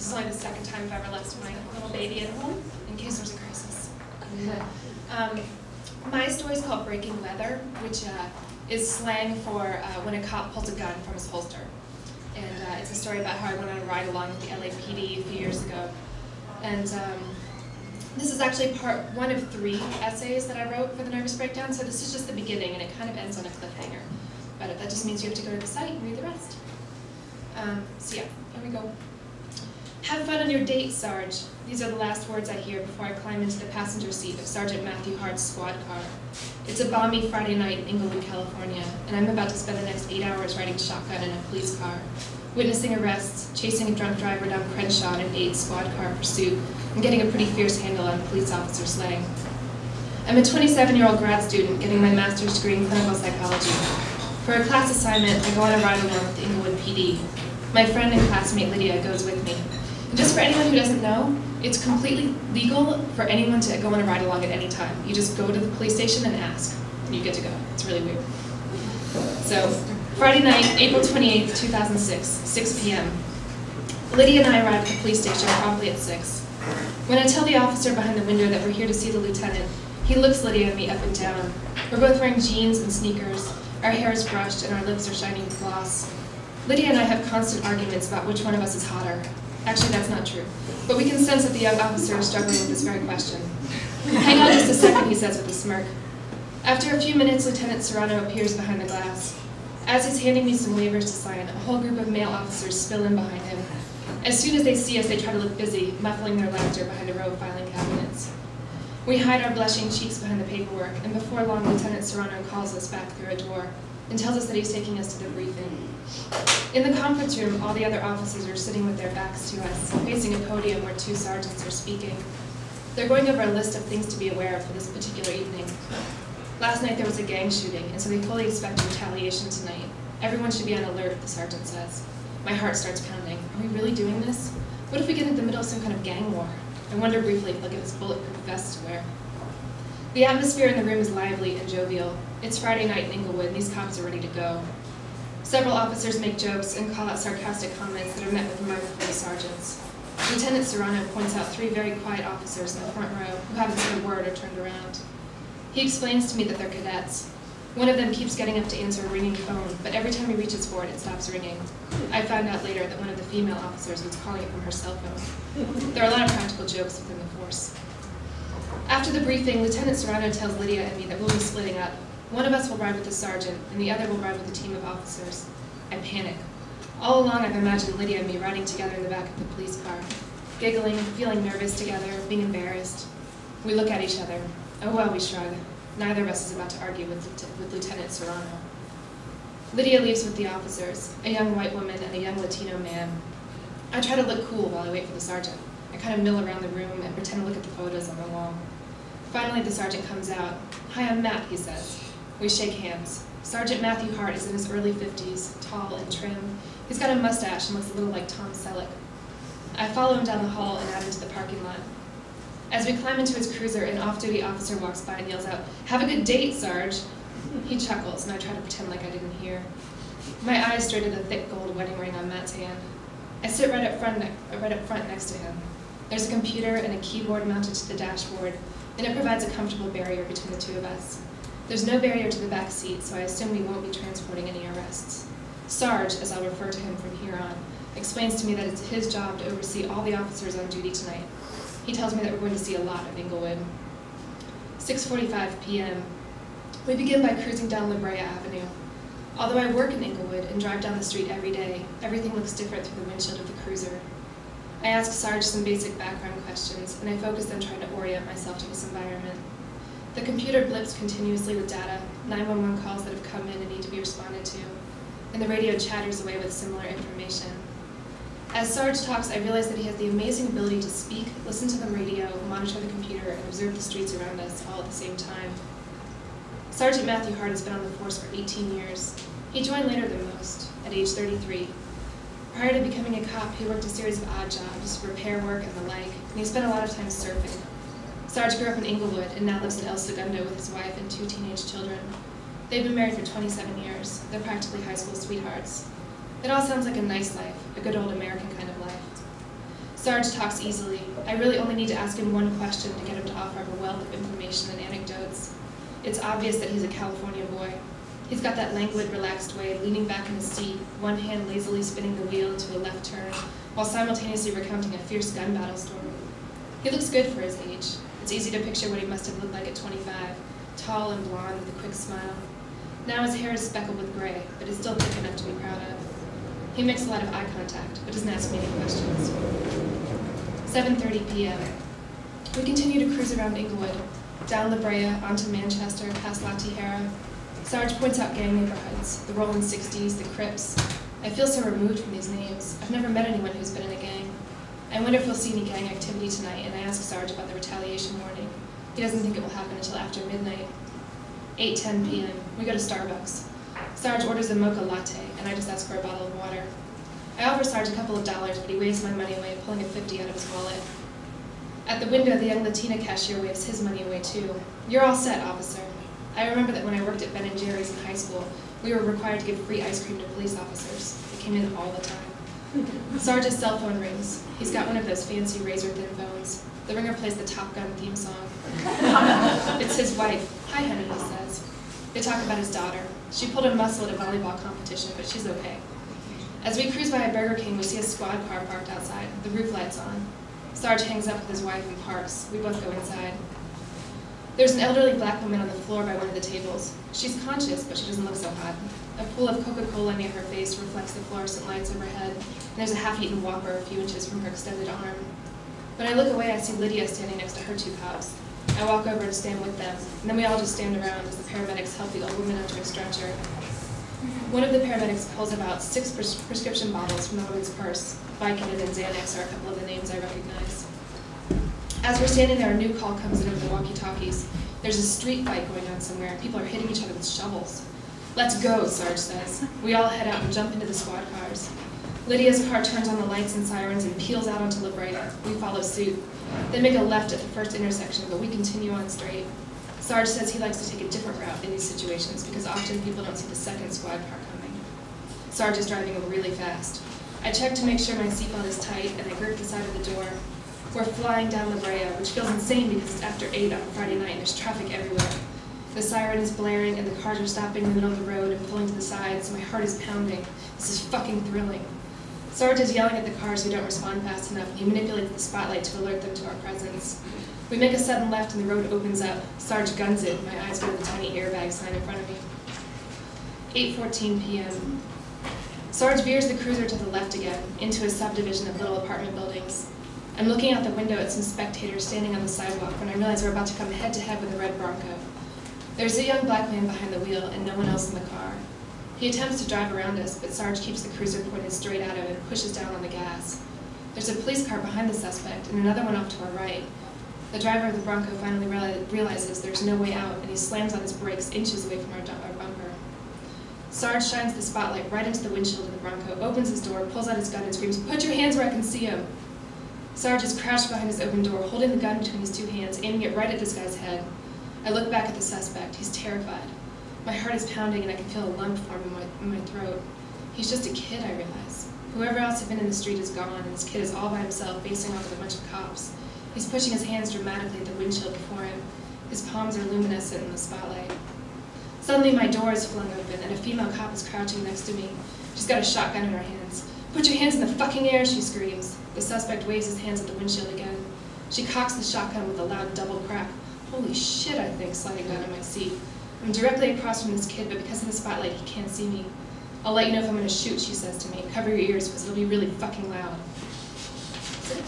is only the second time I've ever left my little baby at home, in case there's a crisis. My story is called Breaking Weather, which is slang for when a cop pulls a gun from his holster. And it's a story about how I went on a ride along with the LAPD a few years ago. And this is actually part one of 3 essays that I wrote for the Nervous Breakdown, so this is just the beginning, and it kind of ends on a cliffhanger. But that just means you have to go to the site and read the rest. So yeah, here we go. Have fun on your date, Sarge. These are the last words I hear before I climb into the passenger seat of Sergeant Matthew Hart's squad car. It's a balmy Friday night in Inglewood, California, and I'm about to spend the next 8 hours riding shotgun in a police car, witnessing arrests, chasing a drunk driver down Crenshaw in an 8 squad car pursuit, and getting a pretty fierce handle on police officer slang. I'm a 27-year-old grad student getting my master's degree in clinical psychology. For a class assignment, I go on a ride along with the Inglewood PD. My friend and classmate Lydia goes with me. And just for anyone who doesn't know, it's completely legal for anyone to go on a ride along at any time. You just go to the police station and ask, and you get to go. It's really weird. So, Friday night, April 28th, 2006, 6 p.m. Lydia and I arrive at the police station promptly at 6. When I tell the officer behind the window that we're here to see the lieutenant, he looks Lydia and me up and down. We're both wearing jeans and sneakers, our hair is brushed, and our lips are shining with gloss. Lydia and I have constant arguments about which one of us is hotter. Actually, that's not true. But we can sense that the young officer is struggling with this very question. Hang on just a second, he says with a smirk. After a few minutes, Lieutenant Serrano appears behind the glass. As he's handing me some waivers to sign, a whole group of male officers spill in behind him. As soon as they see us, they try to look busy, muffling their laughter behind a row of filing cabinets. We hide our blushing cheeks behind the paperwork, and before long, Lieutenant Serrano calls us back through a door and tells us that he's taking us to the briefing. In the conference room, all the other officers are sitting with their backs to us, facing a podium where 2 sergeants are speaking. They're going over a list of things to be aware of for this particular evening. Last night there was a gang shooting, and so they fully expect retaliation tonight. Everyone should be on alert, the sergeant says. My heart starts pounding. Are we really doing this? What if we get in the middle of some kind of gang war? I wonder briefly if they'll give us bulletproof vests to wear. The atmosphere in the room is lively and jovial. It's Friday night in Inglewood, and these cops are ready to go. Several officers make jokes and call out sarcastic comments that are met with mirth from the sergeants. Lieutenant Serrano points out 3 very quiet officers in the front row who haven't said a word or turned around. He explains to me that they're cadets. One of them keeps getting up to answer a ringing phone, but every time he reaches for it, it stops ringing. I found out later that one of the female officers was calling it from her cell phone. There are a lot of practical jokes within the force. After the briefing, Lieutenant Serrano tells Lydia and me that we'll be splitting up. One of us will ride with the sergeant, and the other will ride with a team of officers. I panic. All along, I've imagined Lydia and me riding together in the back of the police car, giggling, feeling nervous together, being embarrassed. We look at each other. Oh well, we shrug. Neither of us is about to argue with Lieutenant Serrano. Lydia leaves with the officers, a young white woman and a young Latino man. I try to look cool while I wait for the sergeant. I kind of mill around the room and pretend to look at the photos on the wall. Finally, the sergeant comes out. Hi, I'm Matt, he says. We shake hands. Sergeant Matthew Hart is in his early 50s, tall and trim. He's got a mustache and looks a little like Tom Selleck. I follow him down the hall and out into the parking lot. As we climb into his cruiser, an off-duty officer walks by and yells out, "Have a good date, Sarge." He chuckles, and I try to pretend like I didn't hear. My eyes stray to the thick gold wedding ring on Matt's hand. I sit right up front next to him. There's a computer and a keyboard mounted to the dashboard, and it provides a comfortable barrier between the 2 of us. There's no barrier to the back seat, so I assume we won't be transporting any arrests. Sarge, as I'll refer to him from here on, explains to me that it's his job to oversee all the officers on duty tonight. He tells me that we're going to see a lot of Inglewood. 6:45 p.m. We begin by cruising down La Brea Avenue. Although I work in Inglewood and drive down the street every day, everything looks different through the windshield of the cruiser. I ask Sarge some basic background questions, and I focus on trying to orient myself to this environment. The computer blips continuously with data, 911 calls that have come in and need to be responded to, and the radio chatters away with similar information. As Sarge talks, I realize that he has the amazing ability to speak, listen to the radio, monitor the computer, and observe the streets around us all at the same time. Sergeant Matthew Hart has been on the force for 18 years. He joined later than most, at age 33. Prior to becoming a cop, he worked a series of odd jobs, repair work and the like, and he spent a lot of time surfing. Sarge grew up in Inglewood and now lives in El Segundo with his wife and 2 teenage children. They've been married for 27 years. They're practically high school sweethearts. It all sounds like a nice life, a good old American kind of life. Sarge talks easily. I really only need to ask him one question to get him to offer up a wealth of information and anecdotes. It's obvious that he's a California boy. He's got that languid, relaxed way, leaning back in his seat, one hand lazily spinning the wheel into a left turn, while simultaneously recounting a fierce gun battle story. He looks good for his age. It's easy to picture what he must have looked like at 25, tall and blonde with a quick smile. Now his hair is speckled with gray, but it's still thick enough to be proud of. He makes a lot of eye contact, but doesn't ask me any questions. 7:30 p.m. We continue to cruise around Inglewood, down La Brea, onto Manchester, past La Tijera. Sarge points out gang neighborhoods, the Rolling 60s, the Crips. I feel so removed from these names. I've never met anyone who's been in a gang. I wonder if we'll see any gang activity tonight, and I ask Sarge about the retaliation warning. He doesn't think it will happen until after midnight. 8:10 p.m. We go to Starbucks. Sarge orders a mocha latte, and I just ask for a bottle of water. I offer Sarge a couple of dollars, but he waves my money away, pulling a 50 out of his wallet. At the window, the young Latina cashier waves his money away too. You're all set, officer. I remember that when I worked at Ben & Jerry's in high school, we were required to give free ice cream to police officers. They came in all the time. Sarge's cell phone rings. He's got one of those fancy razor-thin phones. The ringer plays the Top Gun theme song. It's his wife. Hi, honey, he says. They talk about his daughter. She pulled a muscle at a volleyball competition, but she's okay. As we cruise by a Burger King, we see a squad car parked outside, the roof lights on. Sarge hangs up with his wife and parks. We both go inside. There's an elderly black woman on the floor by one of the tables. She's conscious, but she doesn't look so hot. A pool of Coca-Cola near her face reflects the fluorescent lights overhead, and there's a half-eaten Whopper a few inches from her extended arm. When I look away, I see Lydia standing next to her two cops. I walk over and stand with them, and then we all just stand around as the paramedics help the old woman onto a stretcher. One of the paramedics pulls about 6 prescription bottles from the woman's purse. Vicodin and Xanax are a couple of the names I recognize. As we're standing there, a new call comes in over the walkie-talkies. There's a street fight going on somewhere, and people are hitting each other with shovels. Let's go, Sarge says. We all head out and jump into the squad cars. Lydia's car turns on the lights and sirens and peels out onto La Brea. We follow suit. They make a left at the first intersection, but we continue on straight. Sarge says he likes to take a different route in these situations because often people don't see the second squad car coming. Sarge is driving really fast. I check to make sure my seatbelt is tight, and I grip the side of the door. We're flying down La Brea, which feels insane because it's after 8 on a Friday night and there's traffic everywhere. The siren is blaring and the cars are stopping in the middle of the road and pulling to the side, so my heart is pounding. This is fucking thrilling. Sarge is yelling at the cars who don't respond fast enough, and he manipulates the spotlight to alert them to our presence. We make a sudden left and the road opens up. Sarge guns it. My eyes go to the tiny airbag sign in front of me. 8:14 p.m. Sarge veers the cruiser to the left again, into a subdivision of little apartment buildings. I'm looking out the window at some spectators standing on the sidewalk when I realize we're about to come head-to-head with a red Bronco. There's a young black man behind the wheel and no one else in the car. He attempts to drive around us, but Sarge keeps the cruiser pointed straight at him and pushes down on the gas. There's a police car behind the suspect and another one off to our right. The driver of the Bronco finally realizes there's no way out, and he slams on his brakes inches away from our bumper. Sarge shines the spotlight right into the windshield of the Bronco, opens his door, pulls out his gun, and screams, "Put your hands where I can see him!" Sarge is crouched behind his open door, holding the gun between his two hands, aiming it right at this guy's head. I look back at the suspect. He's terrified. My heart is pounding, and I can feel a lump form in my throat. He's just a kid, I realize. Whoever else had been in the street is gone, and this kid is all by himself, facing off with a bunch of cops. He's pushing his hands dramatically at the windshield before him. His palms are luminescent in the spotlight. Suddenly, my door is flung open, and a female cop is crouching next to me. She's got a shotgun in her hands. "Put your hands in the fucking air," she screams. The suspect waves his hands at the windshield again. She cocks the shotgun with a loud double crack. Holy shit, I think, sliding down in my seat. I'm directly across from this kid, but because of the spotlight, he can't see me. "I'll let you know if I'm going to shoot," she says to me. "Cover your ears, because it'll be really fucking loud." That's it.